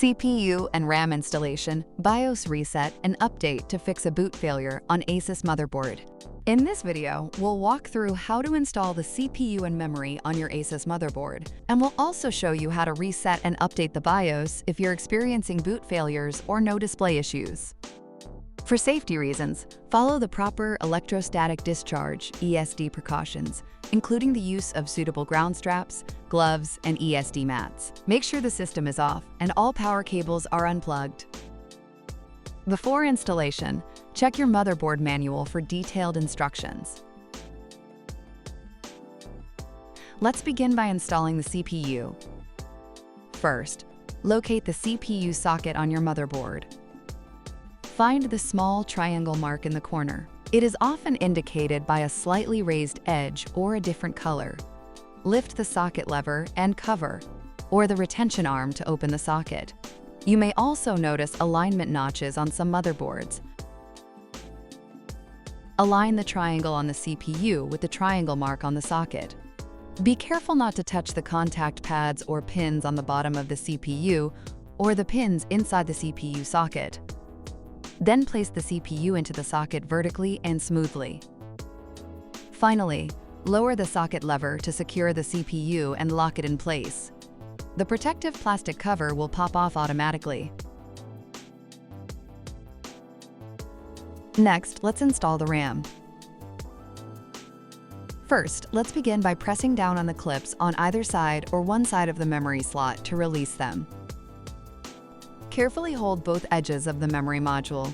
CPU and RAM installation, BIOS reset, and update to fix a boot failure on ASUS motherboard. In this video, we'll walk through how to install the CPU and memory on your ASUS motherboard, and we'll also show you how to reset and update the BIOS if you're experiencing boot failures or no display issues. For safety reasons, follow the proper electrostatic discharge (ESD) precautions, including the use of suitable ground straps, gloves, and ESD mats. Make sure the system is off and all power cables are unplugged. Before installation, check your motherboard manual for detailed instructions. Let's begin by installing the CPU. First, locate the CPU socket on your motherboard. Find the small triangle mark in the corner. It is often indicated by a slightly raised edge or a different color. Lift the socket lever and cover, or the retention arm to open the socket. You may also notice alignment notches on some motherboards. Align the triangle on the CPU with the triangle mark on the socket. Be careful not to touch the contact pads or pins on the bottom of the CPU or the pins inside the CPU socket. Then place the CPU into the socket vertically and smoothly. Finally, lower the socket lever to secure the CPU and lock it in place. The protective plastic cover will pop off automatically. Next, let's install the RAM. First, let's begin by pressing down on the clips on either side or one side of the memory slot to release them. Carefully hold both edges of the memory module,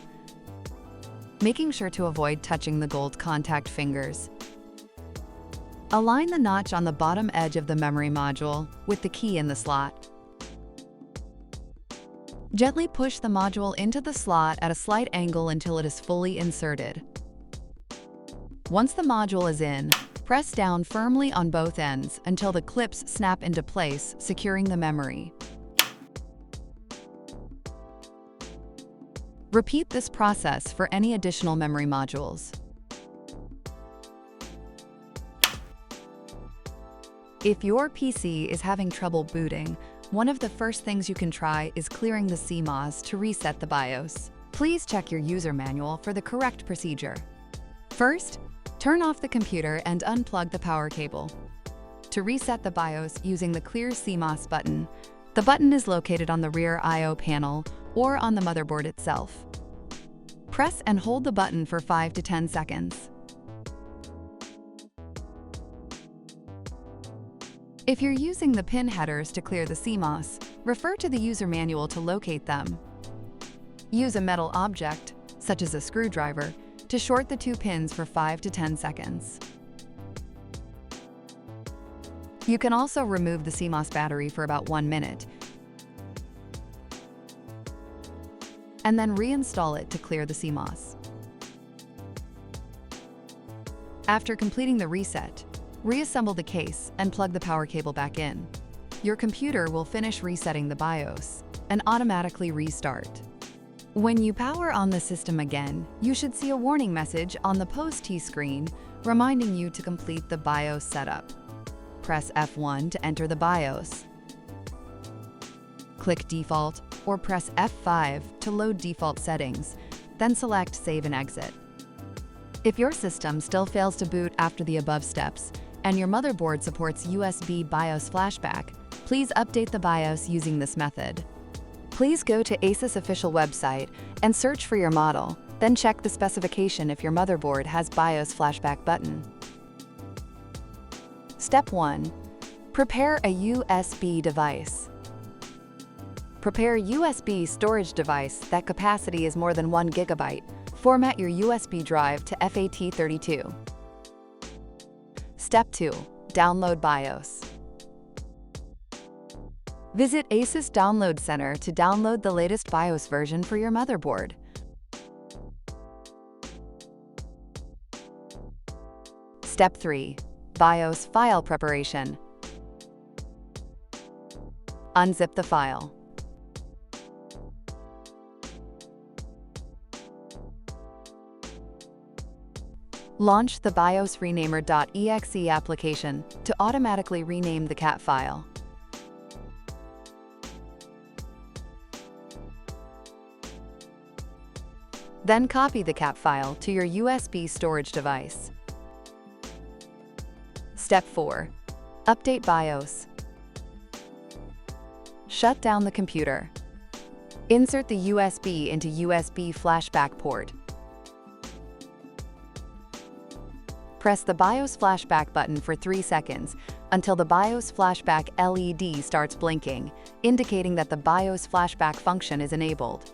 making sure to avoid touching the gold contact fingers. Align the notch on the bottom edge of the memory module with the key in the slot. Gently push the module into the slot at a slight angle until it is fully inserted. Once the module is in, press down firmly on both ends until the clips snap into place, securing the memory. Repeat this process for any additional memory modules. If your PC is having trouble booting, one of the first things you can try is clearing the CMOS to reset the BIOS. Please check your user manual for the correct procedure. First, turn off the computer and unplug the power cable. To reset the BIOS using the Clear CMOS button, the button is located on the rear I/O panel or on the motherboard itself. Press and hold the button for 5 to 10 seconds. If you're using the pin headers to clear the CMOS, refer to the user manual to locate them. Use a metal object, such as a screwdriver, to short the two pins for 5 to 10 seconds. You can also remove the CMOS battery for about 1 minute, and then reinstall it to clear the CMOS. After completing the reset, reassemble the case and plug the power cable back in. Your computer will finish resetting the BIOS and automatically restart. When you power on the system again, you should see a warning message on the post-T screen reminding you to complete the BIOS setup. Press F1 to enter the BIOS. Click Default or press F5 to load default settings, then select Save and Exit. If your system still fails to boot after the above steps and your motherboard supports USB BIOS FlashBack, please update the BIOS using this method. Please go to ASUS official website and search for your model, then check the specification if your motherboard has BIOS FlashBack button. Step 1. Prepare a USB device. Prepare a USB storage device that capacity is more than 1 GB. Format your USB drive to FAT32. Step 2. Download BIOS. Visit ASUS Download Center to download the latest BIOS version for your motherboard. Step 3. BIOS file preparation. Unzip the file. Launch the BIOS Renamer.exe application to automatically rename the CAT file. Then copy the cap file to your USB storage device. Step 4. Update BIOS. Shut down the computer. Insert the USB into USB FlashBack port. Press the BIOS FlashBack button for 3 seconds until the BIOS FlashBack LED starts blinking, indicating that the BIOS FlashBack function is enabled.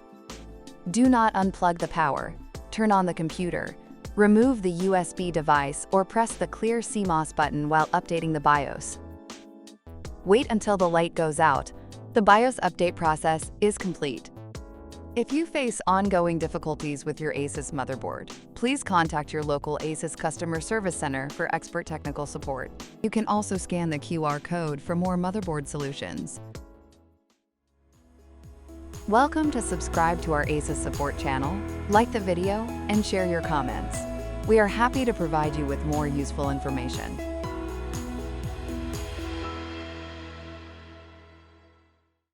Do not unplug the power. Turn on the computer. Remove the USB device or press the clear CMOS button while updating the BIOS. Wait until the light goes out. The BIOS update process is complete. If you face ongoing difficulties with your ASUS motherboard, please contact your local ASUS Customer Service Center for expert technical support. You can also scan the QR code for more motherboard solutions. Welcome to subscribe to our ASUS support channel, like the video, and share your comments. We are happy to provide you with more useful information.